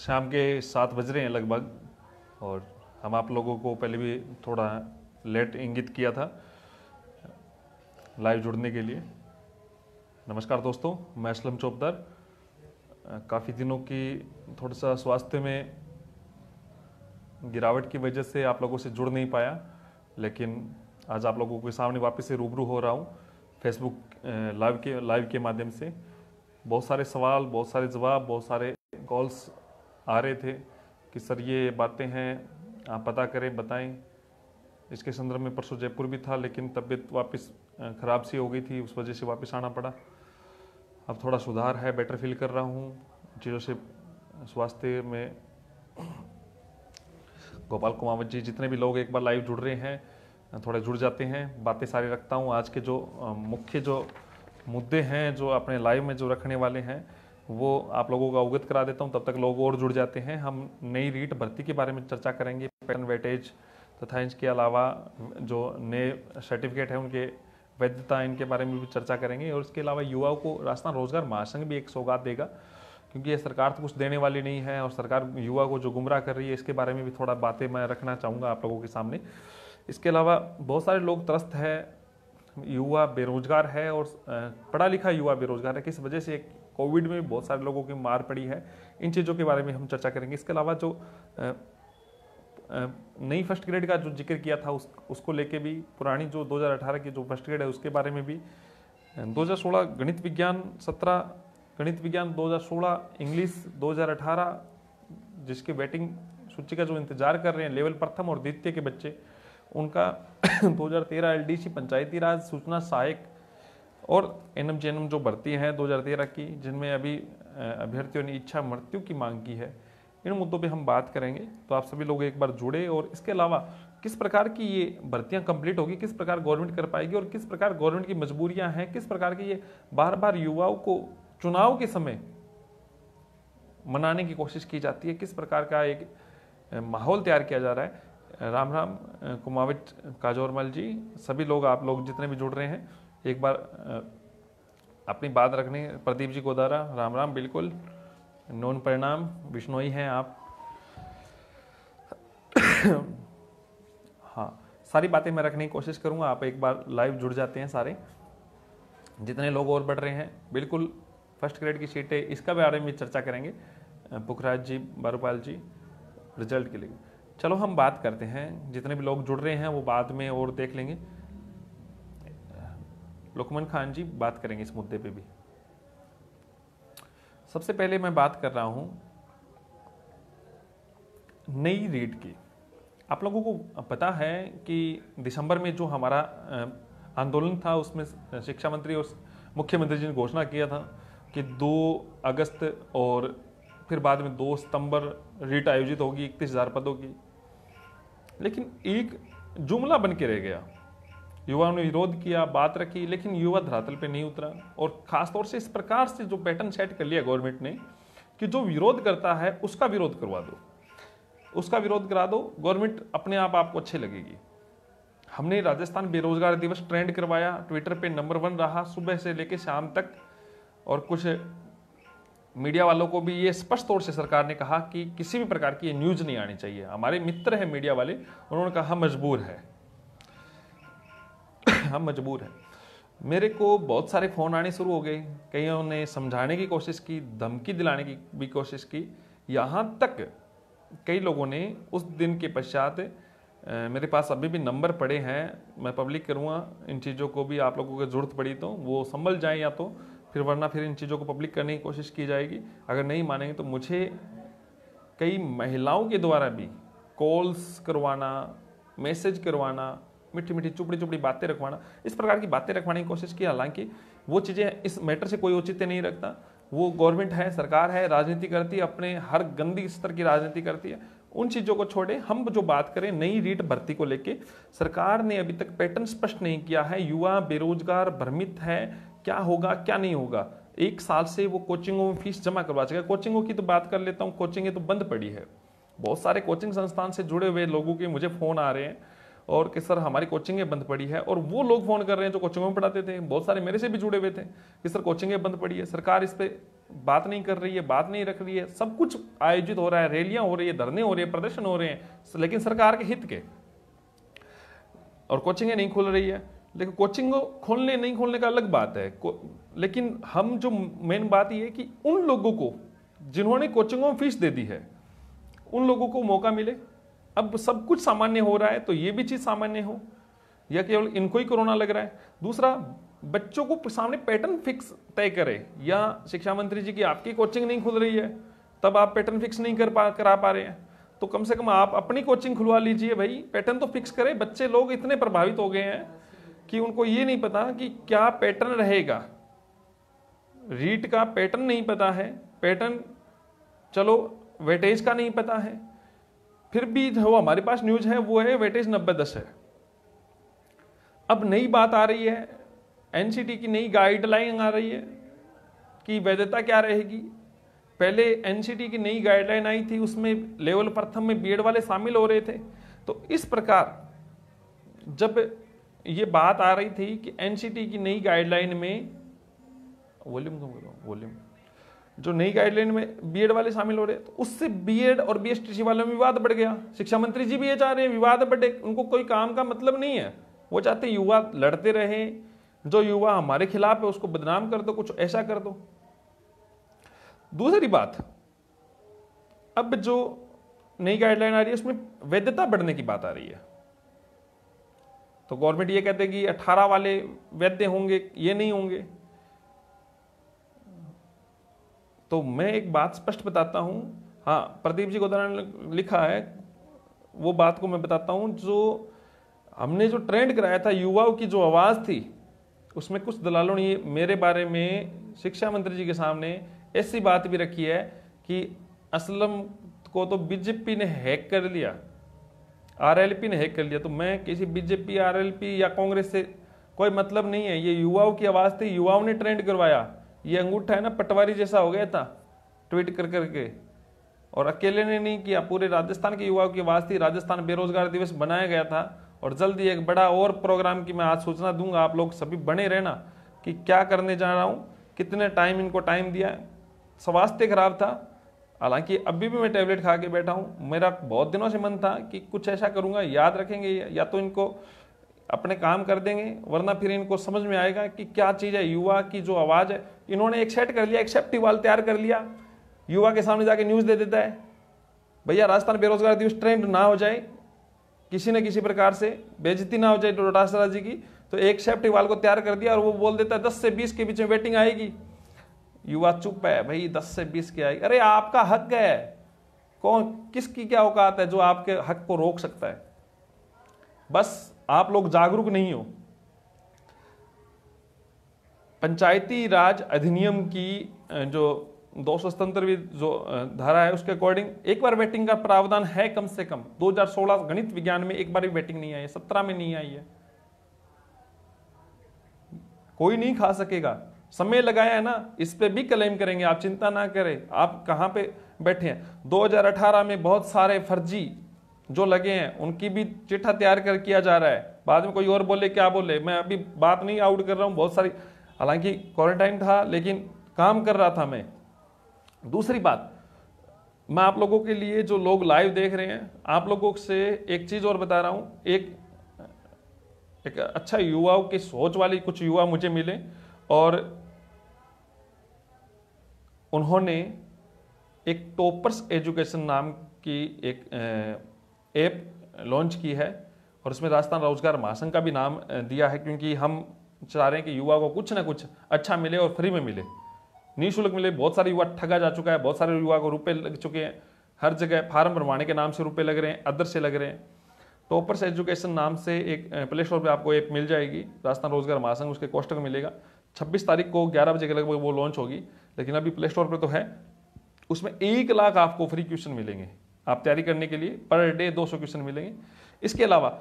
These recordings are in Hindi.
शाम के 7 बज रहे हैं लगभग, और हम आप लोगों को पहले भी थोड़ा लेट इंगित किया था लाइव जुड़ने के लिए। नमस्कार दोस्तों, मैं असलम चौबदार। काफ़ी दिनों की थोड़ा सा स्वास्थ्य में गिरावट की वजह से आप लोगों से जुड़ नहीं पाया, लेकिन आज आप लोगों के सामने वापस से रूबरू हो रहा हूँ फेसबुक लाइव के माध्यम से। बहुत सारे सवाल, बहुत सारे जवाब, बहुत सारे कॉल्स आ रहे थे कि सर ये बातें हैं, आप पता करें, बताएं। इसके संदर्भ में परसों जयपुर भी था, लेकिन तबीयत वापस ख़राब सी हो गई थी, उस वजह से वापस आना पड़ा। अब थोड़ा सुधार है, बेटर फील कर रहा हूँ चीज़ों से। स्वास्थ्य में गोपाल कुमावत जी, जितने भी लोग एक बार लाइव जुड़ रहे हैं, थोड़े जुड़ जाते हैं, बातें सारी रखता हूँ। आज के जो मुख्य जो मुद्दे हैं जो अपने लाइव में जो रखने वाले हैं वो आप लोगों को अवगत करा देता हूँ, तब तक लोग और जुड़ जाते हैं। हम नई रीट भर्ती के बारे में चर्चा करेंगे, पैटर्न वेटेज तथा इसके अलावा जो नए सर्टिफिकेट हैं उनके वैधता, इनके बारे में भी चर्चा करेंगे। और इसके अलावा युवाओं को राजस्थान रोजगार महासंघ भी एक सौगात देगा, क्योंकि ये सरकार तो कुछ देने वाली नहीं है और सरकार युवा को जो गुमराह कर रही है, इसके बारे में भी थोड़ा बातें मैं रखना चाहूँगा आप लोगों के सामने। इसके अलावा बहुत सारे लोग त्रस्त है, युवा बेरोजगार है और पढ़ा लिखा युवा बेरोजगार है, किस वजह से कोविड में बहुत सारे लोगों की मार पड़ी है। इन चीज़ों के बारे में हम चर्चा करेंगे। इसके अलावा जो नई फर्स्ट ग्रेड का जो जिक्र किया था उसको लेके भी, पुरानी जो 2018 की जो फर्स्ट ग्रेड है उसके बारे में भी, 2016 गणित विज्ञान 17, गणित विज्ञान 2016, इंग्लिश 2018, जिसके वेटिंग सूची का जो इंतजार कर रहे हैं लेवल प्रथम और द्वितीय के बच्चे, उनका 2013 एलडीसी पंचायती राज सूचना सहायक और एनएम जो भर्ती है 2013 की, जिनमें अभी अभ्यर्थियों ने इच्छा मृत्यु की मांग की है, इन मुद्दों पे हम बात करेंगे। तो आप सभी लोग एक बार जुड़े। और इसके अलावा किस प्रकार की ये भर्तियां कंप्लीट होगी, किस प्रकार गवर्नमेंट कर पाएगी और किस प्रकार गवर्नमेंट की मजबूरियां हैं, किस प्रकार की ये बार बार युवाओं को चुनाव के समय मनाने की कोशिश की जाती है, किस प्रकार का एक माहौल तैयार किया जा रहा है। राम राम कुमावत काजोरमल जी, सभी लोग, आप लोग जितने भी जुड़ रहे हैं, एक बार अपनी बात रखने। प्रदीप जी गोदारा, राम राम, बिल्कुल नौन परिणाम, बिश्नोई हैं आप। हाँ, सारी बातें मैं रखने की कोशिश करूंगा, आप एक बार लाइव जुड़ जाते हैं सारे, जितने लोग और बढ़ रहे हैं। बिल्कुल फर्स्ट ग्रेड की सीटें, इसका बारे में चर्चा करेंगे। पुखराज जी, बारूपाल जी, रिजल्ट के लिए। चलो हम बात करते हैं, जितने भी लोग जुड़ रहे हैं वो बाद में और देख लेंगे। लुकमान खान जी बात करेंगे इस मुद्दे पे भी। सबसे पहले मैं बात कर रहा हूं नई रीट की। आप लोगों को पता है कि दिसंबर में जो हमारा आंदोलन था, उसमें शिक्षा मंत्री और मुख्यमंत्री जी ने घोषणा किया था कि 2 अगस्त और फिर बाद में 2 सितंबर रीट आयोजित होगी 31,000 पदों की। लेकिन एक जुमला बन के रह गया, युवाओं ने विरोध किया, बात रखी, लेकिन युवा धरातल पे नहीं उतरा। और खासतौर से इस प्रकार से जो पैटर्न सेट कर लिया गवर्नमेंट ने कि जो विरोध करता है उसका विरोध करवा दो, उसका विरोध करा दो, गवर्नमेंट अपने आप आपको अच्छी लगेगी। हमने राजस्थान बेरोजगार दिवस ट्रेंड करवाया, ट्विटर पे नंबर 1 रहा सुबह से लेकर शाम तक। और कुछ मीडिया वालों को भी ये स्पष्ट तौर से सरकार ने कहा कि किसी भी प्रकार की ये न्यूज नहीं आनी चाहिए। हमारे मित्र हैं मीडिया वाले, उन्होंने कहा हम मजबूर है, हम मजबूर हैं। मेरे को बहुत सारे फ़ोन आने शुरू हो गए, कईयों ने समझाने की कोशिश की, धमकी दिलाने की भी कोशिश की। यहाँ तक कई लोगों ने उस दिन के पश्चात, मेरे पास अभी भी नंबर पड़े हैं, मैं पब्लिक करूँगा इन चीज़ों को भी, आप लोगों को ज़रूरत पड़ी तो वो संभल जाए या तो फिर, वरना फिर इन चीज़ों को पब्लिक करने की कोशिश की जाएगी। अगर नहीं मानेंगे तो मुझे कई महिलाओं के द्वारा भी कॉल्स करवाना, मैसेज करवाना, मीठी मीठी चुपड़ी चुपड़ी बातें रखवाना, इस प्रकार की बातें रखवाने की कोशिश की। हालांकि वो चीज़ें इस मैटर से कोई औचित्य नहीं रखता। वो गवर्नमेंट है, सरकार है, राजनीति करती है, अपने हर गंदी स्तर की राजनीति करती है। उन चीज़ों को छोड़े, हम जो बात करें नई रीट भर्ती को लेके, सरकार ने अभी तक पैटर्न स्पष्ट नहीं किया है। युवा बेरोजगार भ्रमित है, क्या होगा क्या नहीं होगा। 1 साल से वो कोचिंगों में फीस जमा करवा चुका है। कोचिंगों की तो बात कर लेता हूँ, कोचिंगें तो बंद पड़ी है। बहुत सारे कोचिंग संस्थान से जुड़े हुए लोगों के मुझे फ़ोन आ रहे हैं और कि सर हमारी कोचिंगें बंद पड़ी है, और वो लोग फ़ोन कर रहे हैं जो कोचिंगों में पढ़ाते थे। बहुत सारे मेरे से भी जुड़े हुए थे कि सर कोचिंगें बंद पड़ी है। सरकार इस पर बात नहीं कर रही है, बात नहीं रख रही है। सब कुछ आयोजित हो रहा है, रैलियां हो रही है, धरने हो रहे हैं, प्रदर्शन हो रहे हैं, लेकिन सरकार के हित के। और कोचिंगें नहीं खुल रही है, लेकिन कोचिंग को खोलने नहीं खोलने का अलग बात है। लेकिन हम जो मेन बात ये है कि उन लोगों को जिन्होंने कोचिंगों में फीस दे दी है, उन लोगों को मौका मिले। अब सब कुछ सामान्य हो रहा है तो ये भी चीज सामान्य हो, या केवल इनको ही कोरोना लग रहा है। दूसरा, बच्चों को सामने पैटर्न फिक्स तय करे, या शिक्षा मंत्री जी की आपकी कोचिंग नहीं खुल रही है तब आप पैटर्न फिक्स नहीं करा पा रहे हैं, तो कम से कम आप अपनी कोचिंग खुलवा लीजिए भाई, पैटर्न तो फिक्स करें। बच्चे लोग इतने प्रभावित हो गए हैं कि उनको ये नहीं पता कि क्या पैटर्न रहेगा, रीट का पैटर्न नहीं पता है, पैटर्न चलो वेटेज का नहीं पता है, फिर भी जो हमारे पास न्यूज है वो है वेटेज 90-10 है। अब नई बात आ रही है, एनसीटी की नई गाइडलाइन आ रही है कि वैधता क्या रहेगी। पहले एनसीटी की नई गाइडलाइन आई थी, उसमें लेवल प्रथम में बीएड वाले शामिल हो रहे थे। तो इस प्रकार जब ये बात आ रही थी कि एनसीटी की नई गाइडलाइन में वॉल्यूम जो नई गाइडलाइन में बीएड वाले शामिल हो रहे, तो उससे बीएड और बीएसटीसी वालों में विवाद बढ़ गया। शिक्षा मंत्री जी भी ये चाह रहे हैं विवाद बढ़े, उनको कोई काम का मतलब नहीं है, वो चाहते युवा लड़ते रहे, जो युवा हमारे खिलाफ है उसको बदनाम कर दो, कुछ ऐसा कर दो। दूसरी बात, अब जो नई गाइडलाइन आ रही है उसमें वैधता बढ़ने की बात आ रही है। तो गवर्नमेंट ये कहते हैं कि 18 वाले वैध होंगे, ये नहीं होंगे। तो मैं एक बात स्पष्ट बताता हूं, हाँ प्रदीप जी गोदारा ने लिखा है, वो बात को मैं बताता हूं। जो हमने जो ट्रेंड कराया था, युवाओं की जो आवाज थी, उसमें कुछ दलालों ने मेरे बारे में शिक्षा मंत्री जी के सामने ऐसी बात भी रखी है कि असलम को तो बीजेपी ने हैक कर लिया, आरएलपी ने हैक कर लिया। तो मैं किसी बीजेपी, आरएलपी या कांग्रेस से कोई मतलब नहीं है, ये युवाओं की आवाज थी, युवाओं ने ट्रेंड करवाया। ये अंगूठा है ना, पटवारी जैसा हो गया था ट्वीट कर करके, और अकेले ने नहीं किया, पूरे राजस्थान के युवाओं की आवाज थी। राजस्थान बेरोजगार दिवस बनाया गया था, और जल्दी एक बड़ा और प्रोग्राम की मैं आज सूचना दूंगा, आप लोग सभी बने रहना कि क्या करने जा रहा हूं, कितने टाइम इनको टाइम दिया है। स्वास्थ्य खराब था, हालांकि अभी भी मैं टैबलेट खा के बैठा हूं। मेरा बहुत दिनों से मन था कि कुछ ऐसा करूंगा, याद रखेंगे या तो इनको अपने काम कर देंगे, वरना फिर इनको समझ में आएगा कि क्या चीज है। युवा की जो आवाज है, इन्होंने एक सेट कर लिया, एक सेफ्टी वाल तैयार कर लिया, युवा के सामने जाके न्यूज दे देता है भैया राजस्थान बेरोजगार दिवस ट्रेंड ना हो जाए, किसी न किसी प्रकार से बेइज्जती ना हो जाए डोटासरा जी की, तो एक सेफ्टी वाल को तैयार कर दिया और वो बोल देता है 10 से 20 के बीच में वेटिंग आएगी। युवा चुप है, भाई 10 से 20 की आएगी, अरे आपका हक है, कौन किसकी क्या औकात है जो आपके हक को रोक सकता है। बस आप लोग जागरूक नहीं हो। पंचायती राज अधिनियम की जो 277वीं जो धारा है उसके अकॉर्डिंग एक बार वेटिंग का प्रावधान है, कम से कम 2016 गणित विज्ञान में एक बार भी वेटिंग नहीं आई है, 17 में नहीं आई है। कोई नहीं खा सकेगा, समय लगाया है ना, इस पे भी क्लेम करेंगे, आप चिंता ना करें। आप कहां पे बैठे हैं, 2018 में बहुत सारे फर्जी जो लगे हैं उनकी भी चिट्ठा तैयार कर किया जा रहा है। बाद में कोई और बोले क्या बोले, मैं अभी बात नहीं आउट कर रहा हूं, बहुत सारी, हालांकि क्वारंटाइन था लेकिन काम कर रहा था मैं। दूसरी बात, मैं आप लोगों के लिए जो लोग लाइव देख रहे हैं, आप लोगों से एक चीज और बता रहा हूं। एक अच्छा युवाओं की सोच वाली कुछ युवा मुझे मिले और उन्होंने एक टॉपर्स एजुकेशन नाम की एक ऐप लॉन्च की है, और उसमें राजस्थान रोजगार महासंघ का भी नाम दिया है, क्योंकि हम चाह रहे हैं कि युवा को कुछ ना कुछ अच्छा मिले और फ्री में मिले, निःशुल्क मिले। बहुत सारे युवा ठगा जा चुका है, बहुत सारे युवा को रुपए लग चुके हैं, हर जगह फार्म भरवाने के नाम से रुपए लग रहे हैं, अदर से लग रहे हैं। टॉपर्स एजुकेशन नाम से एक प्ले स्टोर पर आपको ऐप मिल जाएगी, राजस्थान रोजगार महासंघ, उसके कोष्टक मिलेगा। 26 तारीख को 11 बजे के लगभग वो लॉन्च होगी, लेकिन अभी प्ले स्टोर पर तो है। उसमें 1 लाख आपको फ्री क्वेश्चन मिलेंगे, आप तैयारी करने के लिए पर डे 200 क्वेश्चन मिलेंगे। इसके अलावा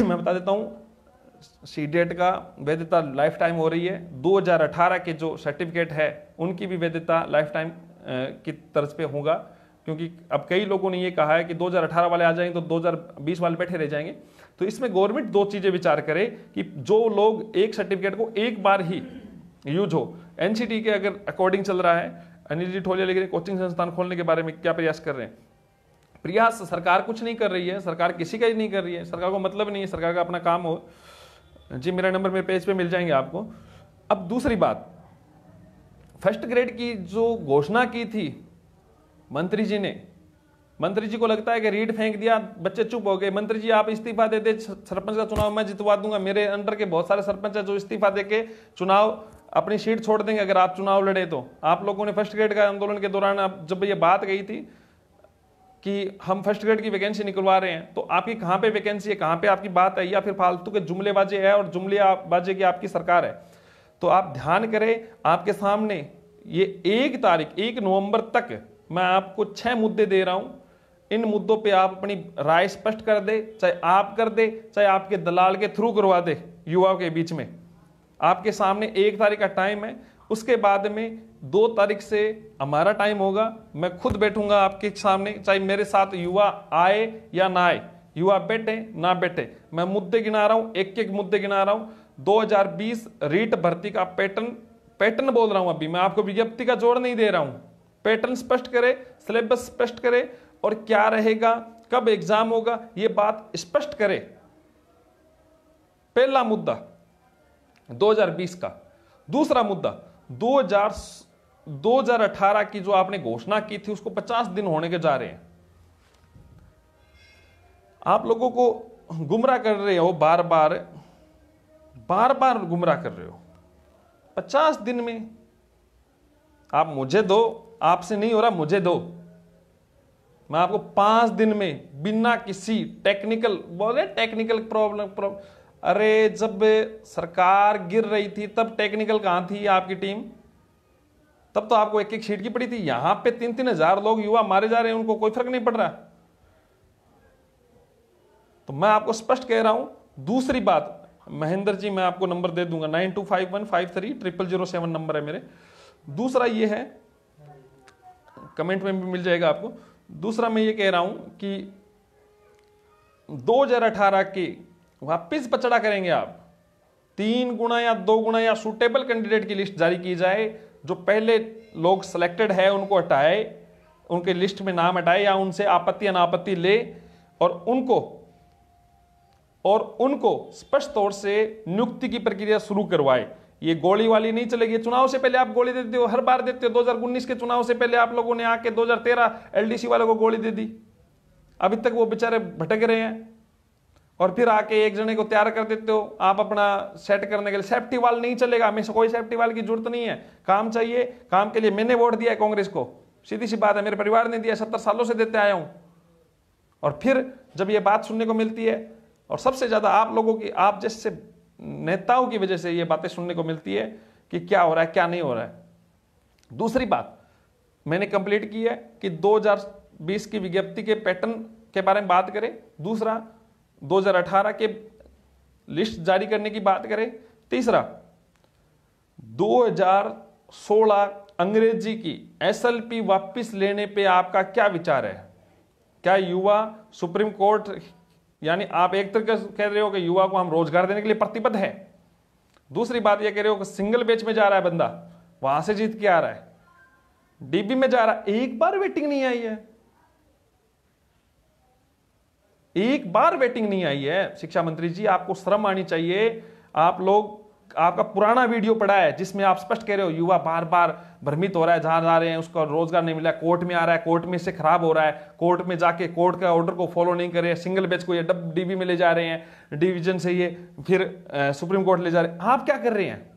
मैं बता देता हूं, सीडेट का वैधता लाइफ टाइम हो रही है। 2018 के जो सर्टिफिकेट है उनकी भी वैधता लाइफ टाइम की तर्ज पे होगा, क्योंकि अब कई लोगों ने ये कहा है कि 2018 वाले आ जाएंगे तो 2020 वाले बैठे रह जाएंगे। तो इसमें गवर्नमेंट 2 चीजें विचार करे कि जो लोग एक सर्टिफिकेट को एक बार ही यूज हो, एनसीटी के अगर अकॉर्डिंग चल रहा है, अनिल जी ठोलिया लिख रहे हैं कोचिंग संस्थान खोलने के बारे में क्या प्रयास कर रहे हैं। प्रयास सरकार कुछ नहीं कर रही है, सरकार किसी का ही नहीं कर रही है, सरकार को मतलब नहीं है, सरकार का अपना काम हो। जी मेरा नंबर मेरे पेज पे मिल जाएंगे आपको। अब दूसरी बात, फर्स्ट ग्रेड की जो घोषणा की थी मंत्री जी ने, मंत्री जी को लगता है कि रीड फेंक दिया, बच्चे चुप हो गए। मंत्री जी आप इस्तीफा दे दे, सरपंच का चुनाव मैं जितवा दूंगा, मेरे अंडर के बहुत सारे सरपंच है जो इस्तीफा देके चुनाव अपनी सीट छोड़ देंगे अगर आप चुनाव लड़े तो। आप लोगों ने फर्स्ट ग्रेड का आंदोलन के दौरान जब ये बात गई थी कि हम फर्स्ट ग्रेड की वैकेंसी निकलवा रहे हैं, तो आपकी कहाँ पे वैकेंसी है, कहाँ पे आपकी बात है, या फिर फालतू के जुमलेबाजी है और जुमलेबाजी की आपकी सरकार है। तो आप ध्यान करें, आपके सामने ये 1 नवंबर तक मैं आपको 6 मुद्दे दे रहा हूं। इन मुद्दों पे आप अपनी राय स्पष्ट कर दे, चाहे आप कर दे चाहे आपके दलाल के थ्रू करवा दे। युवाओं के बीच में आपके सामने 1 तारीख का टाइम है, उसके बाद में 2 तारीख से हमारा टाइम होगा। मैं खुद बैठूंगा आपके सामने, चाहे मेरे साथ युवा आए या ना आए, युवा बैठे ना बैठे। मैं मुद्दे गिना रहा हूं, एक मुद्दे गिना रहा हूं। 2020 रीट भर्ती का पैटर्न बोल रहा हूं। अभी मैं आपको विज्ञप्ति का जोड़ नहीं दे रहा हूं। पैटर्न स्पष्ट करे, सिलेबस स्पष्ट करे, और क्या रहेगा, कब एग्जाम होगा, यह बात स्पष्ट करे। पहला मुद्दा 2020 का। दूसरा मुद्दा 2018 की जो आपने घोषणा की थी उसको 50 दिन होने के जा रहे हैं। आप लोगों को गुमराह कर रहे हो, बार बार गुमराह कर रहे हो। 50 दिन में आप मुझे दो, आपसे नहीं हो रहा मुझे दो, मैं आपको 5 दिन में बिना किसी टेक्निकल प्रॉब्लम। अरे जब सरकार गिर रही थी तब टेक्निकल कहां थी आपकी टीम? तब तो आपको एक शीट की पड़ी थी। यहां पे 3-3 हजार लोग युवा मारे जा रहे हैं, उनको कोई फर्क नहीं पड़ रहा। तो मैं आपको स्पष्ट कह रहा हूं। दूसरी बात, महेंद्र जी मैं आपको नंबर दे दूंगा, 9251530007 नंबर है मेरे। दूसरा ये है, कमेंट में भी मिल जाएगा आपको। दूसरा मैं ये कह रहा हूं कि 2018 के वापिस पचड़ा करेंगे आप। 3 गुना या 2 गुना या सूटेबल कैंडिडेट की लिस्ट जारी की जाए। जो पहले लोग सिलेक्टेड है उनको हटाए, उनके लिस्ट में नाम हटाए या उनसे आपत्ति अनापत्ति ले, और उनको स्पष्ट तौर से नियुक्ति की प्रक्रिया शुरू करवाए। ये गोली वाली नहीं चलेगी। चुनाव से पहले आप गोली देते हो, हर बार देते हो। 2019 के चुनाव से पहले आप लोगों ने आके 2013 एलडीसी वालों को गोली दे दी। अभी तक वो बेचारे भटक रहे हैं, और फिर आके एक जने को तैयार कर देते हो आप अपना सेट करने के लिए। सेफ्टी वाल नहीं चलेगा, हमें कोई सेफ्टी वाल की जरूरत नहीं है। काम चाहिए, काम के लिए मैंने वोट दिया है कांग्रेस को, सीधी सी बात है, मेरे परिवार ने दिया, 70 सालों से देते आया हूं। और फिर जब ये बात सुनने को मिलती है, और सबसे ज्यादा आप लोगों की, आप जैसे नेताओं की वजह से ये बातें सुनने को मिलती है कि क्या हो रहा है क्या नहीं हो रहा है। दूसरी बात मैंने कंप्लीट की है कि 2020 की विज्ञप्ति के पैटर्न के बारे में बात करें। दूसरा 2018 के लिस्ट जारी करने की बात करें। तीसरा 2016 अंग्रेजी की एसएलपी वापस लेने पे आपका क्या विचार है? क्या युवा सुप्रीम कोर्ट, यानी आप एक तरह कह रहे हो कि युवा को हम रोजगार देने के लिए प्रतिबद्ध है। दूसरी बात यह कह रहे हो कि सिंगल बेच में जा रहा है बंदा, वहां से जीत के आ रहा है, डीबी में जा रहा है, एक बार वेटिंग नहीं आई है, एक बार वेटिंग नहीं आई है। शिक्षा मंत्री जी आपको शर्म आनी चाहिए। आप लोग, आपका पुराना वीडियो पड़ा है जिसमें आप स्पष्ट कह रहे हो युवा बार बार भ्रमित हो रहा है, जहां जा रहे हैं उसका रोजगार नहीं मिला, कोर्ट में आ रहा है, कोर्ट में से खराब हो रहा है, कोर्ट में जाके कोर्ट का ऑर्डर को फॉलो नहीं कर रहे हैं, सिंगल बेच को ये डीबी में ले जा रहे हैं, डिवीजन से ये फिर सुप्रीम कोर्ट ले जा रहे हैं। आप क्या कर रहे हैं?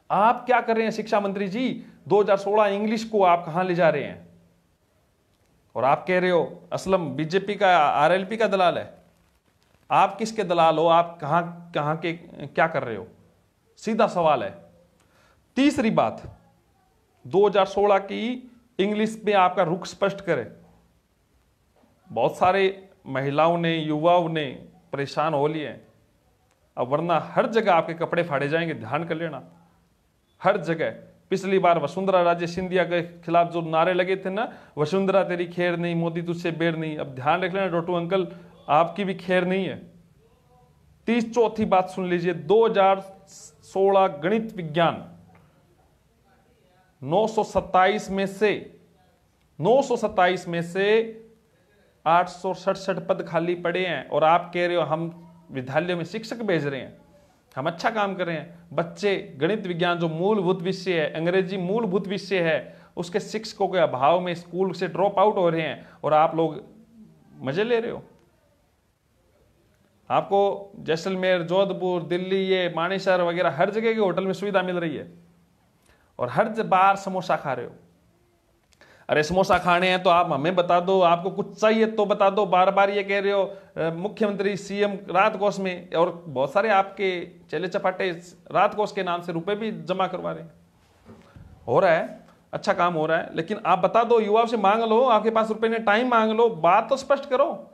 आप क्या कर रहे हैं शिक्षा मंत्री जी? 2016 इंग्लिश को आप कहां ले जा रहे हैं? और आप कह रहे हो असलम बीजेपी का, आरएलपी का दलाल है। आप किसके दलाल हो? आप कहां के क्या कर रहे हो? सीधा सवाल है। तीसरी बात, 2016 की इंग्लिश में आपका रुख स्पष्ट करें। बहुत सारे महिलाओं ने, युवाओं ने परेशान हो लिए, अब वरना हर जगह आपके कपड़े फाड़े जाएंगे, ध्यान कर लेना, हर जगह। पिछली बार वसुंधरा राजे सिंधिया के खिलाफ जो नारे लगे थे ना, वसुंधरा तेरी खैर नहीं, मोदी तुझसे बेर नहीं, अब ध्यान रख लेना डोटू अंकल, आपकी भी खैर नहीं है। 34 बात सुन लीजिए, 2000 2016 गणित विज्ञान 927 में से 867 पद खाली पड़े हैं और आप कह रहे हो हम विद्यालयों में शिक्षक भेज रहे हैं, हम अच्छा काम कर रहे हैं। बच्चे गणित विज्ञान जो मूलभूत विषय है, अंग्रेजी मूलभूत विषय है, उसके शिक्षकों के अभाव में स्कूल से ड्रॉप आउट हो रहे हैं और आप लोग मजे ले रहे हो। आपको जैसलमेर, जोधपुर, दिल्ली, ये मानेसर वगैरह हर जगह के होटल में सुविधा मिल रही है और हर बार समोसा खा रहे हो। अरे समोसा खाने हैं तो आप हमें बता दो, आपको कुछ चाहिए तो बता दो। बार बार ये कह रहे हो मुख्यमंत्री सीएम राहत कोष में, और बहुत सारे आपके चेले चपाटे राहत कोष के नाम से रुपए भी जमा करवा रहे हैं। हो रहा है, अच्छा काम हो रहा है, लेकिन आप बता दो, युवाओं से मांग लो, आपके पास रुपए ने टाइम मांग लो, बात तो स्पष्ट करो।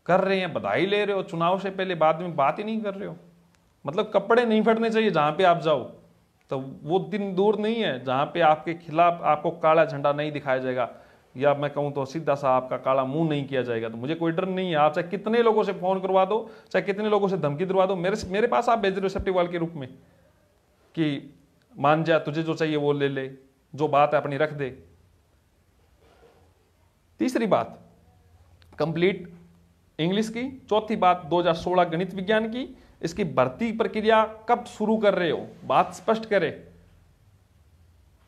कर रहे हैं, बधाई ले रहे हो, चुनाव से पहले बाद में बात ही नहीं कर रहे हो। मतलब कपड़े नहीं फटने चाहिए जहां पे आप जाओ, तो वो दिन दूर नहीं है जहां पे आपके खिलाफ आपको काला झंडा नहीं दिखाया जाएगा, या मैं कहूं तो सीधा सा आपका काला मुंह नहीं किया जाएगा। तो मुझे कोई डर नहीं है, आप चाहे कितने लोगों से फोन करवा दो, चाहे कितने लोगों से धमकी दिलवा दो, मेरे पास आप भेज रहे हो सेफ्टी वॉल के रूप में कि मान जा, तुझे जो चाहिए वो ले ले, जो बात है अपनी रख दे। तीसरी बात कंप्लीट इंग्लिश की। चौथी बात 2016 गणित विज्ञान की, इसकी भर्ती प्रक्रिया कब शुरू कर रहे हो, बात स्पष्ट करे।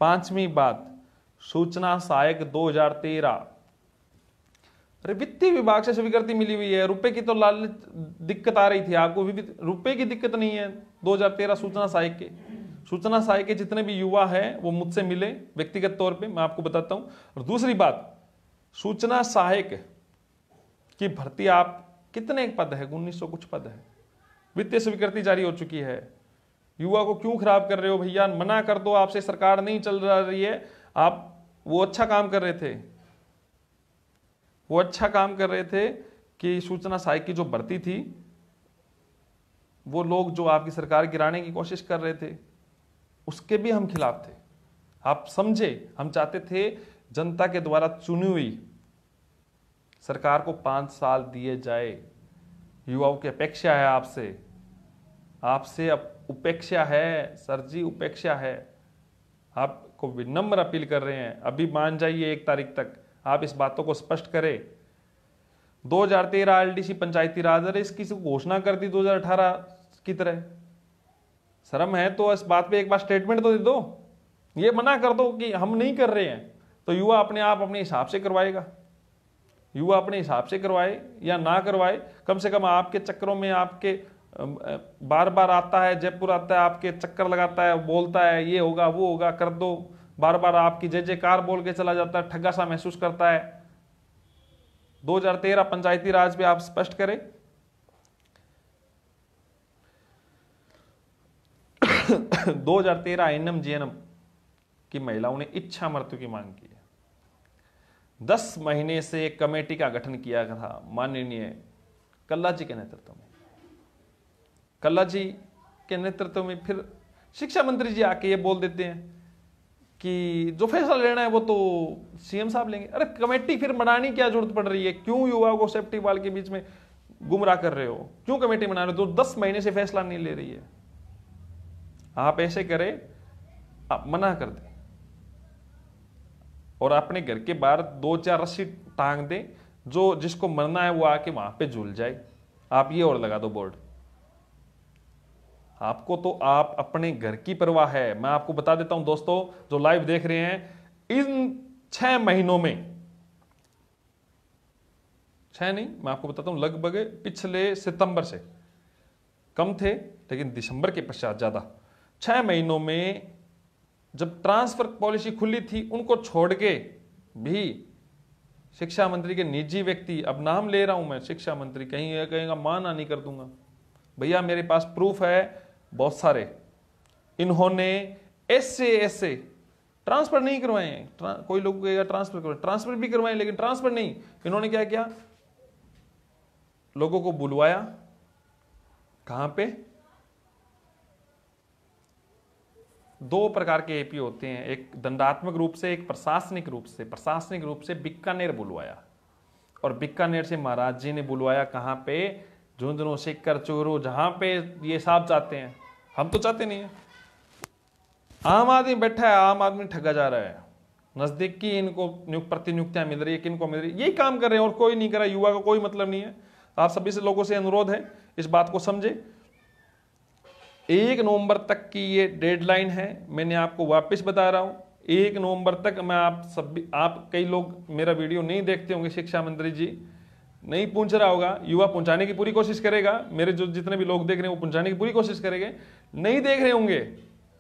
पांचवी बात सूचना सहायक 2013, अरे वित्तीय विभाग से स्वीकृति मिली हुई है, रुपए की तो लालच दिक्कत आ रही थी आपको, रुपए की दिक्कत नहीं है। 2013 सूचना सहायक के, सूचना सहायक के जितने भी युवा हैं वो मुझसे मिले व्यक्तिगत तौर पे, मैं आपको बताता हूं। और दूसरी बात, सूचना सहायक की भर्ती आप कितने पद है, 1900 कुछ पद है, वित्तीय स्वीकृति जारी हो चुकी है। युवा को क्यों खराब कर रहे हो भैया, मना कर दो, आपसे सरकार नहीं चल रही है। आप वो अच्छा काम कर रहे थे, वो अच्छा काम कर रहे थे कि सूचना सहायक की जो भर्ती थी, वो लोग जो आपकी सरकार गिराने की कोशिश कर रहे थे उसके भी हम खिलाफ थे। आप समझे, हम चाहते थे जनता के द्वारा चुनी हुई सरकार को 5 साल दिए जाए। युवाओं की अपेक्षा है आपसे, आपसे उपेक्षा है सर जी, उपेक्षा है। आपको विनम्र अपील कर रहे हैं, अभी मान जाइए 1 तारीख तक आप इस बातों को स्पष्ट करें। 2013 एलडीसी पंचायती राज, अरे इसकी घोषणा कर दी 2018 की तरह। शर्म है तो इस बात पे एक बार स्टेटमेंट तो दे दो, ये मना कर दो कि हम नहीं कर रहे हैं, तो युवा अपने आप अपने हिसाब से करवाएगा। युवा अपने हिसाब से करवाए या ना करवाए, कम से कम आपके चक्करों में, आपके बार बार आता है, जयपुर आता है, आपके चक्कर लगाता है, बोलता है ये होगा वो होगा, कर दो, बार बार आपकी जय जयकार बोल के चला जाता है, ठग्गा सा महसूस करता है। 2013 पंचायती राज पे आप स्पष्ट करें। 2013 एनएम जीएनएम की महिलाओं ने इच्छा मृत्यु की मांग की है। 10 महीने से एक कमेटी का गठन किया था माननीय कल्ला जी के नेतृत्व में। कल्ला जी के नेतृत्व में फिर शिक्षा मंत्री जी आके ये बोल देते हैं कि जो फैसला लेना है वो तो सीएम साहब लेंगे। अरे कमेटी फिर बनाने की क्या जरूरत पड़ रही है? क्यों युवाओं को सेफ्टी वाल के बीच में गुमराह कर रहे हो? क्यों कमेटी बना रहे हो? तो 10 महीने से फैसला नहीं ले रही है। आप ऐसे करें, आप मना कर दें और अपने घर के बाहर 2-4 रस्सी टांग दें, जो जिसको मरना है वो आके वहां पे झूल जाए। आप ये और लगा दो बोर्ड। आपको तो आप अपने घर की परवाह है। मैं आपको बता देता हूं दोस्तों जो लाइव देख रहे हैं, इन 6 महीनों में, 6 नहीं मैं आपको बताता हूं, लगभग पिछले सितंबर से कम थे लेकिन दिसंबर के पश्चात ज्यादा, 6 महीनों में जब ट्रांसफर पॉलिसी खुली थी उनको छोड़ के भी शिक्षा मंत्री के निजी व्यक्ति, अब नाम ले रहा हूं मैं, शिक्षा मंत्री कहीं कहेगा माना नहीं कर दूंगा भैया, मेरे पास प्रूफ है बहुत सारे, इन्होंने ऐसे ट्रांसफर नहीं करवाए हैं। कोई लोग कहेगा ट्रांसफर करवाए, ट्रांसफर भी करवाए लेकिन ट्रांसफर नहीं। इन्होंने क्या किया, लोगों को बुलवाया, कहां पे? 2 प्रकार के एपी होते हैं, एक दंडात्मक रूप से, एक प्रशासनिक रूप से। प्रशासनिक रूप से बीकानेर बुलवाया और बीकानेर से महाराज जी ने बुलवाया कहां पे? झुंझुनू, सीकर, चूरू, जहां पे ये साहब चाहते हैं हम तो चाहते नहीं है। आम आदमी बैठा है, आम आदमी ठगा जा रहा है, नजदीकी इनको प्रतिनियुक्तियां मिल रही है, किनको मिल रही है, यही काम कर रहे हैं और कोई नहीं कर रहा। युवा का कोई मतलब नहीं है। तो आप सभी से लोगों से अनुरोध है इस बात को समझे। 1 नवंबर तक की ये डेडलाइन है। मैंने आपको वापस बता रहा हूं, 1 नवंबर तक मैं आप कई लोग मेरा वीडियो नहीं देखते होंगे, शिक्षा मंत्री जी नहीं पहुंच रहा होगा, युवा पहुंचाने की पूरी कोशिश करेगा, मेरे जो जितने भी लोग देख रहे हैं वो पहुंचाने की पूरी कोशिश करेंगे। नहीं देख रहे होंगे,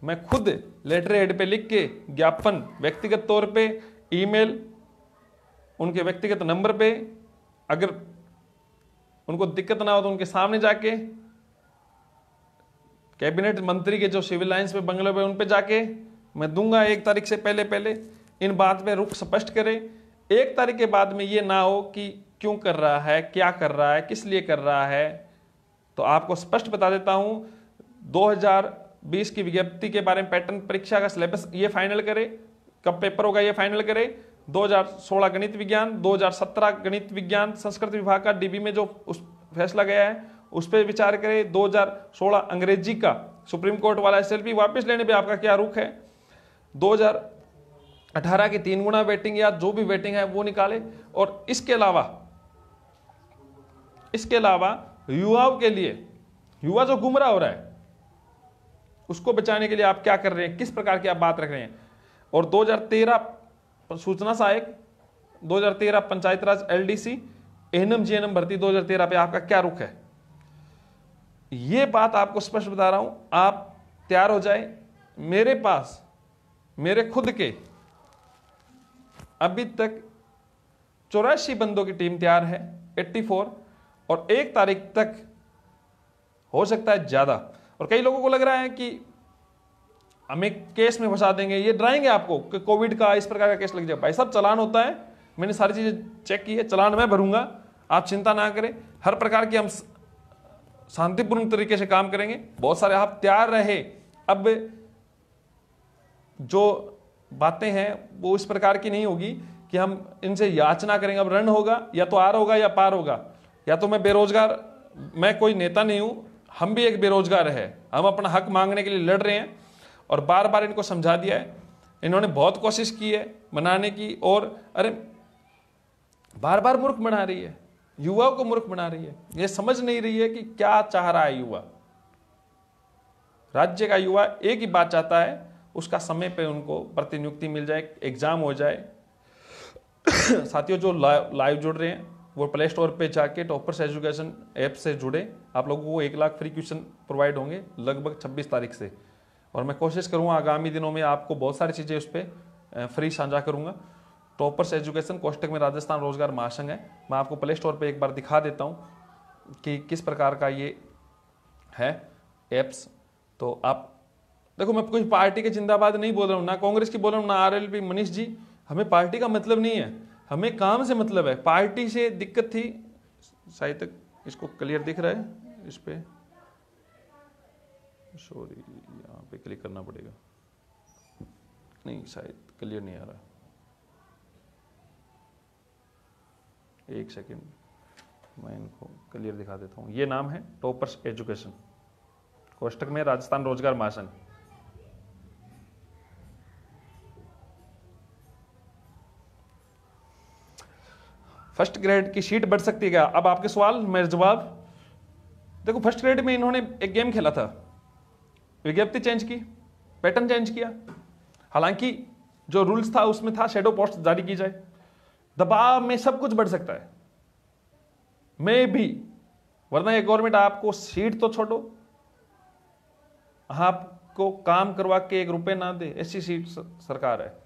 मैं खुद लेटर हेड पे लिख के ज्ञापन व्यक्तिगत तौर पे, ईमेल, उनके व्यक्तिगत नंबर पे, अगर उनको दिक्कत ना हो तो उनके सामने जाके, कैबिनेट मंत्री के जो सिविल लाइंस पे बंगले पे उन पे जाके मैं दूंगा 1 तारीख से पहले इन बात पे रुख स्पष्ट करें। 1 तारीख के बाद में ये ना हो कि क्यों कर रहा है, क्या कर रहा है, किस लिए कर रहा है। तो आपको स्पष्ट बता देता हूं, 2020 की विज्ञप्ति के बारे में पैटर्न परीक्षा का सिलेबस ये फाइनल करे, कब पेपर होगा ये फाइनल करे। 2016 गणित विज्ञान, 2017 गणित विज्ञान संस्कृत विभाग का डीबी में जो उस फैसला गया है उस पर विचार करें। 2016 अंग्रेजी का सुप्रीम कोर्ट वाला एसएलपी वापस लेने पे आपका क्या रुख है। 2018 की 3 गुना वेटिंग या जो भी वेटिंग है वो निकाले। और इसके अलावा युवाओं के लिए, युवा जो गुमराह हो रहा है उसको बचाने के लिए आप क्या कर रहे हैं, किस प्रकार की आप बात रख रहे हैं। और 2013 सूचना सहायक, 2013 पंचायत राज एलडीसी, एएनएम जीएनएम भर्ती 2013 पे आपका क्या रुख है, ये बात आपको स्पष्ट बता रहा हूं। आप तैयार हो जाए। मेरे पास मेरे खुद के अभी तक 84 बंदों की टीम तैयार है, 84, और 1 तारीख तक हो सकता है ज्यादा। और कई लोगों को लग रहा है कि हमें केस में फंसा देंगे, ये डराएंगे आपको कि कोविड का इस प्रकार का केस लग जाए। भाई साहब चालान होता है, मैंने सारी चीजें चेक की है, चालान मैं भरूंगा, आप चिंता ना करें। हर प्रकार की हम शांतिपूर्ण तरीके से काम करेंगे। बहुत सारे आप तैयार रहे। अब जो बातें हैं वो इस प्रकार की नहीं होगी कि हम इनसे याचना करेंगे। अब रन होगा, या तो आर होगा या पार होगा। या तो मैं बेरोजगार, मैं कोई नेता नहीं हूं, हम भी एक बेरोजगार है, हम अपना हक मांगने के लिए लड़ रहे हैं। और बार बार इनको समझा दिया है, इन्होंने बहुत कोशिश की है मनाने की, और अरे बार बार मूर्ख बना रही है, युवाओं को मूर्ख बना रही है। ये समझ नहीं रही है कि क्या चाह रहा है युवा। राज्य का युवा एक ही बात चाहता है, उसका समय पे उनको प्रतिनियुक्ति मिल जाए, एग्जाम हो जाए। साथियों जो लाइव जुड़ रहे हैं वो प्ले स्टोर पे जाके टॉपर्स एजुकेशन ऐप से जुड़े। आप लोगों को 1 लाख फ्री क्वेश्चन प्रोवाइड होंगे लगभग 26 तारीख से। और मैं कोशिश करूंगा आगामी दिनों में आपको बहुत सारी चीज़ें उस पर फ्री साझा करूंगा। टॉपर्स एजुकेशन कोष्टक में राजस्थान रोजगार महासंघ है। मैं आपको प्ले स्टोर पे एक बार दिखा देता हूँ कि किस प्रकार का ये है एप्स। तो आप देखो, मैं कोई पार्टी के जिंदाबाद नहीं बोल रहा हूँ, ना कांग्रेस की बोल रहा हूँ, ना आरएलपी। मनीष जी, हमें पार्टी का मतलब नहीं है, हमें काम से मतलब है। पार्टी से दिक्कत थी, शायद तक इसको क्लियर दिख रहा है, इस पे सॉरी यहाँ पे क्लिक करना पड़ेगा, नहीं शायद क्लियर नहीं आ रहा। 1 सेकेंड, मैं इनको क्लियर दिखा देता हूँ। ये नाम है टॉपर्स एजुकेशन, कोष्टक में राजस्थान रोजगार महासंघ। फर्स्ट ग्रेड की सीट बढ़ सकती है क्या? अब आपके सवाल मेरे जवाब। देखो, फर्स्ट ग्रेड में इन्होंने एक गेम खेला था, विज्ञप्ति चेंज की, पैटर्न चेंज किया। हालांकि जो रूल्स था उसमें था शैडो पोस्ट जारी की जाए। दबाव में सब कुछ बढ़ सकता है, मैं भी, वरना ये गवर्नमेंट आपको सीट तो छोड़ो, आपको काम करवा के 1 रुपए ना दे, ऐसी सीट सरकार है।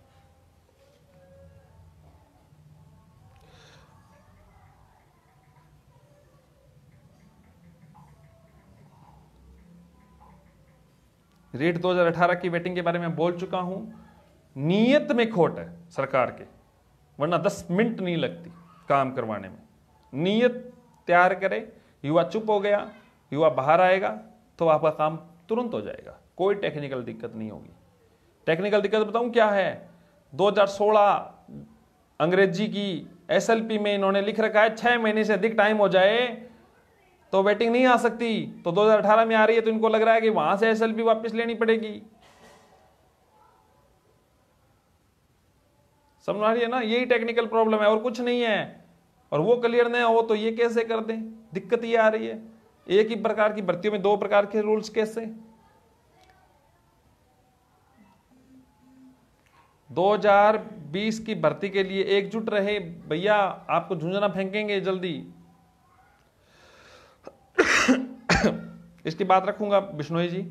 रीट 2018 की वेटिंग के बारे में बोल चुका हूं। नीयत में खोट है सरकार के, वरना 10 मिनट नहीं लगती काम करवाने में। नीयत तैयार करे, युवा चुप हो गया, युवा बाहर आएगा तो आपका काम तुरंत हो जाएगा, कोई टेक्निकल दिक्कत नहीं होगी। टेक्निकल दिक्कत बताऊं क्या है? 2016 अंग्रेजी की एसएलपी में इन्होंने लिख रखा है 6 महीने से अधिक टाइम हो जाए तो वेटिंग नहीं आ सकती, तो 2018 में आ रही है तो इनको लग रहा है कि वहां से एसएलपी वापस लेनी पड़ेगी। समझ आ रही है ना, यही टेक्निकल प्रॉब्लम है और कुछ नहीं है। और वो क्लियर नहीं हो तो ये कैसे कर दें, दिक्कत ये आ रही है। एक ही प्रकार की भर्तियों में दो प्रकार के रूल्स कैसे। 2020 की भर्ती के लिए एकजुट रहे भैया, आपको झुंझुना फेंकेंगे जल्दी। इसकी बात रखूंगा बिश्नोई जी।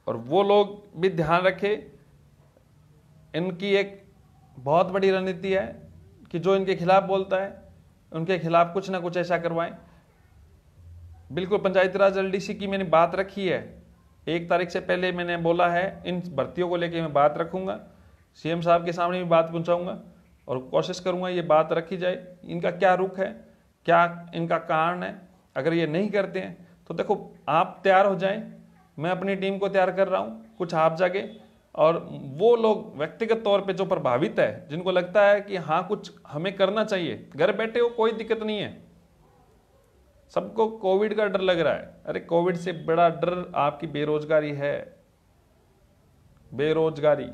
और वो लोग भी ध्यान रखे, इनकी एक बहुत बड़ी रणनीति है कि जो इनके खिलाफ बोलता है उनके खिलाफ कुछ ना कुछ ऐसा करवाएं। बिल्कुल पंचायती राज एलडीसी की मैंने बात रखी है, 1 तारीख से पहले मैंने बोला है इन भर्तियों को लेकर मैं बात रखूंगा, सीएम साहब के सामने भी बात पहुंचाऊंगा और कोशिश करूंगा ये बात रखी जाए। इनका क्या रुख है, क्या इनका कारण है, अगर ये नहीं करते हैं तो देखो आप तैयार हो जाएं, मैं अपनी टीम को तैयार कर रहा हूं, कुछ आप जागे। और वो लोग व्यक्तिगत तौर पे जो प्रभावित है, जिनको लगता है कि हाँ कुछ हमें करना चाहिए, घर बैठे हो कोई दिक्कत नहीं है। सबको कोविड का डर लग रहा है, अरे कोविड से बड़ा डर आपकी बेरोजगारी है। बेरोजगारी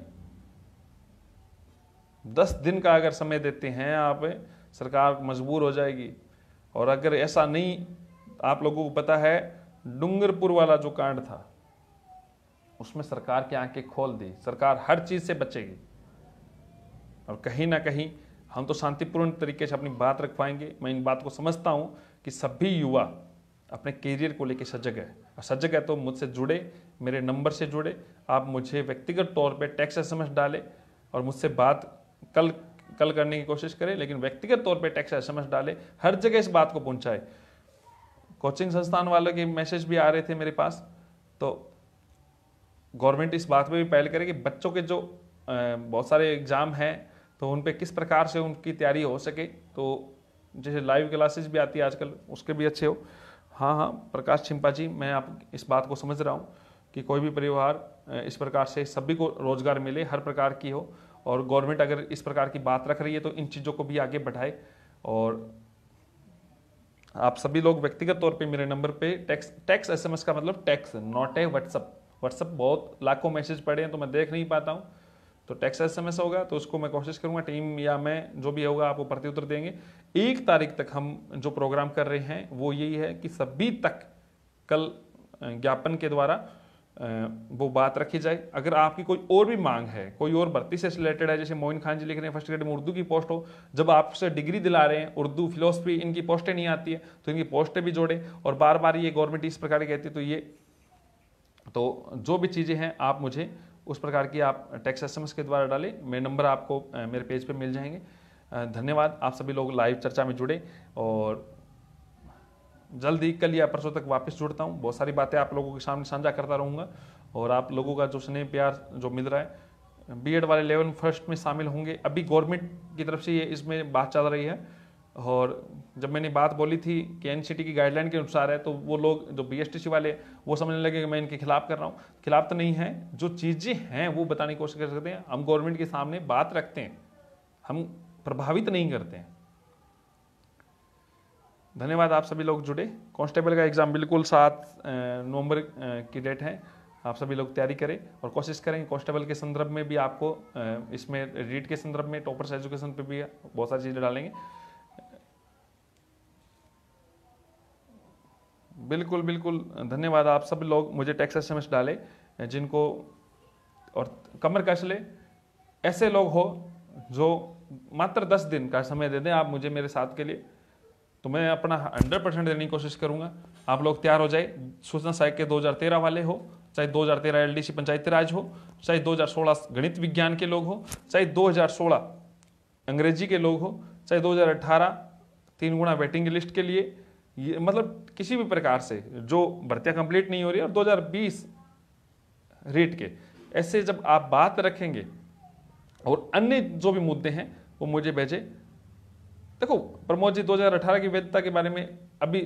10 दिन का अगर समय देते हैं आप, सरकार मजबूर हो जाएगी। और अगर ऐसा नहीं, आप लोगों को पता है डूंगरपुर वाला जो कांड था उसमें सरकार की आंखें खोल दी, सरकार हर चीज से बचेगी। और कहीं ना कहीं हम तो शांतिपूर्ण तरीके से अपनी बात रख पाएंगे। मैं इन बात को समझता हूं कि सभी युवा अपने कैरियर को लेकर सजग है, और सजग है तो मुझसे जुड़े, मेरे नंबर से जुड़े। आप मुझे व्यक्तिगत तौर पे टेक्स्ट एसएमएस डालें और मुझसे बात कल करने की कोशिश करें, लेकिन व्यक्तिगत तौर पे टेक्स्ट एसएमएस डालें, हर जगह इस बात को पहुंचाए। कोचिंग संस्थान वालों के मैसेज भी आ रहे थे मेरे पास, तो गवर्नमेंट इस बात पे भी पहल करे कि बच्चों के जो बहुत सारे एग्जाम हैं तो उन पे किस प्रकार से उनकी तैयारी हो सके। तो जैसे लाइव क्लासेस भी आती है आजकल, उसके भी अच्छे हो। हाँ, प्रकाश छिंपा जी, मैं आप इस बात को समझ रहा हूँ कि कोई भी परिवार इस प्रकार से सभी को रोजगार मिले, हर प्रकार की हो, और गवर्नमेंट अगर इस प्रकार की बात रख रही है तो इन चीज़ों को भी आगे बढ़ाए। और आप सभी लोग व्यक्तिगत तौर पे मेरे नंबर पे टेक्स्ट एसएमएस का मतलब टेक्स्ट, नॉट है व्हाट्सअप बहुत लाखों मैसेज पड़े हैं तो मैं देख नहीं पाता हूँ। तो टेक्स्ट एसएमएस होगा तो उसको मैं कोशिश करूंगा, टीम या मैं जो भी होगा आपको प्रत्युत्तर देंगे। 1 तारीख तक हम जो प्रोग्राम कर रहे हैं वो यही है कि सभी तक कल ज्ञापन के द्वारा वो बात रखी जाए। अगर आपकी कोई और भी मांग है, कोई और भर्ती से रिलेटेड है, जैसे मोइन खान जी लिख रहे हैं फर्स्ट ग्रेड में उर्दू की पोस्ट हो, जब आपसे डिग्री दिला रहे हैं उर्दू फिलोसफी, इनकी पोस्टें नहीं आती है तो इनकी पोस्टें भी जोड़े। और बार बार ये गवर्नमेंट इस प्रकार की कहती है, तो ये तो जो भी चीज़ें हैं आप मुझे उस प्रकार की आप टेक्स्ट एसएमएस के द्वारा डालें, मेरे नंबर आपको मेरे पेज पे मिल जाएंगे। धन्यवाद, आप सभी लोग लाइव चर्चा में जुड़े, और जल्दी कल या परसों तक वापस जुड़ता हूँ। बहुत सारी बातें आप लोगों के सामने साझा करता रहूँगा, और आप लोगों का जो स्नेह प्यार जो मिल रहा है, बीएड वाले 11 फर्स्ट में शामिल होंगे। अभी गवर्नमेंट की तरफ से ये इसमें बात चल रही है, और जब मैंने बात बोली थी कि एनसीटी की गाइडलाइन के अनुसार है, तो वो लोग जो बीएसटीसी वाले वो समझने लगे कि मैं इनके खिलाफ कर रहा हूँ। खिलाफ तो नहीं है, जो चीज़ें हैं वो बताने की कोशिश कर सकते हैं। हम गवर्नमेंट के सामने बात रखते हैं, हम प्रभावित नहीं करते हैं। धन्यवाद, आप सभी लोग जुड़े। कांस्टेबल का एग्जाम बिल्कुल 7 नवंबर की डेट है, आप सभी लोग तैयारी करें और कोशिश करें। कांस्टेबल के संदर्भ में भी आपको इसमें रीड के संदर्भ में टॉपर्स एजुकेशन पे भी बहुत सारी चीज़ें डालेंगे। बिल्कुल बिल्कुल धन्यवाद, आप सब लोग मुझे टेक्स्ट एसएमएस डालें जिनको, और कमर कस ले ऐसे लोग हो जो मात्र 10 दिन का समय दे दें आप मुझे मेरे साथ के लिए, तो मैं अपना 100% देने की कोशिश करूंगा। आप लोग तैयार हो जाए। सूचना सहायक के 2013 वाले हो, चाहे 2013 एलडीसी पंचायती राज हो, चाहे 2016 गणित विज्ञान के लोग हो, चाहे 2016 अंग्रेजी के लोग हो, चाहे 2018 3 गुना वेटिंग लिस्ट के लिए, ये मतलब किसी भी प्रकार से जो भर्तियां कंप्लीट नहीं हो रही, और 2020 रेट के, ऐसे जब आप बात रखेंगे और अन्य जो भी मुद्दे हैं वो मुझे भेजे। देखो प्रमोद जी 2018 की वैधता के बारे में अभी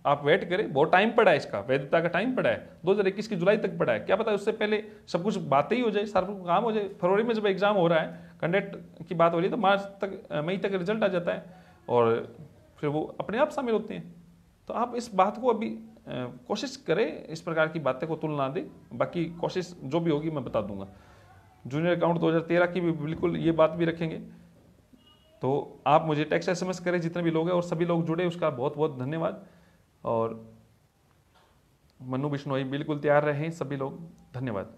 आप वेट करें, बहुत टाइम पड़ा है, इसका वैधता का टाइम पड़ा है, 2021 की जुलाई तक पड़ा है, क्या पता उससे पहले सब कुछ बातें ही हो जाए, सारा काम हो जाए। फरवरी में जब एग्जाम हो रहा है, कंडक्ट की बात हो रही है, तो मार्च तक, मई तक रिजल्ट आ जाता है और फिर वो अपने आप शामिल होते हैं। तो आप इस बात को अभी कोशिश करें, इस प्रकार की बातें को तुल ना दें, बाकी कोशिश जो भी होगी मैं बता दूंगा। जूनियर अकाउंट 2013 की भी बिल्कुल ये बात भी रखेंगे। तो आप मुझे टेक्स्ट SMS करें जितने भी लोग हैं, और सभी लोग जुड़े उसका बहुत बहुत धन्यवाद। और मनु बिश्नोई बिल्कुल तैयार रहें सभी लोग, धन्यवाद।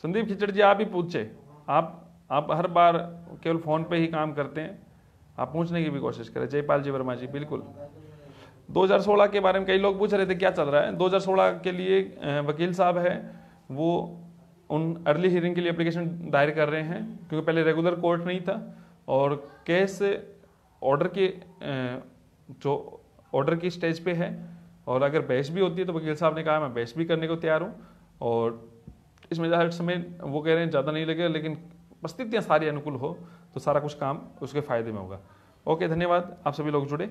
संदीप खिचड़ जी आप ही पूछे, आप हर बार केवल फोन पे ही काम करते हैं, आप पूछने की भी कोशिश करें। जयपाल जी वर्मा जी बिल्कुल। 2016 के बारे में कई लोग पूछ रहे थे क्या चल रहा है। 2016 के लिए वकील साहब है वो उन अर्ली हियरिंग के लिए एप्लीकेशन दायर कर रहे हैं, क्योंकि पहले रेगुलर कोर्ट नहीं था और केस ऑर्डर के जो ऑर्डर की स्टेज पे है, और अगर बहस भी होती है तो वकील साहब ने कहा मैं बहस भी करने को तैयार हूँ, और इसमें हर समय वो कह रहे हैं ज़्यादा नहीं लगेगा, लेकिन परिस्थितियाँ सारी अनुकूल हो तो सारा कुछ काम उसके फ़ायदे में होगा। ओके, धन्यवाद, आप सभी लोग जुड़े।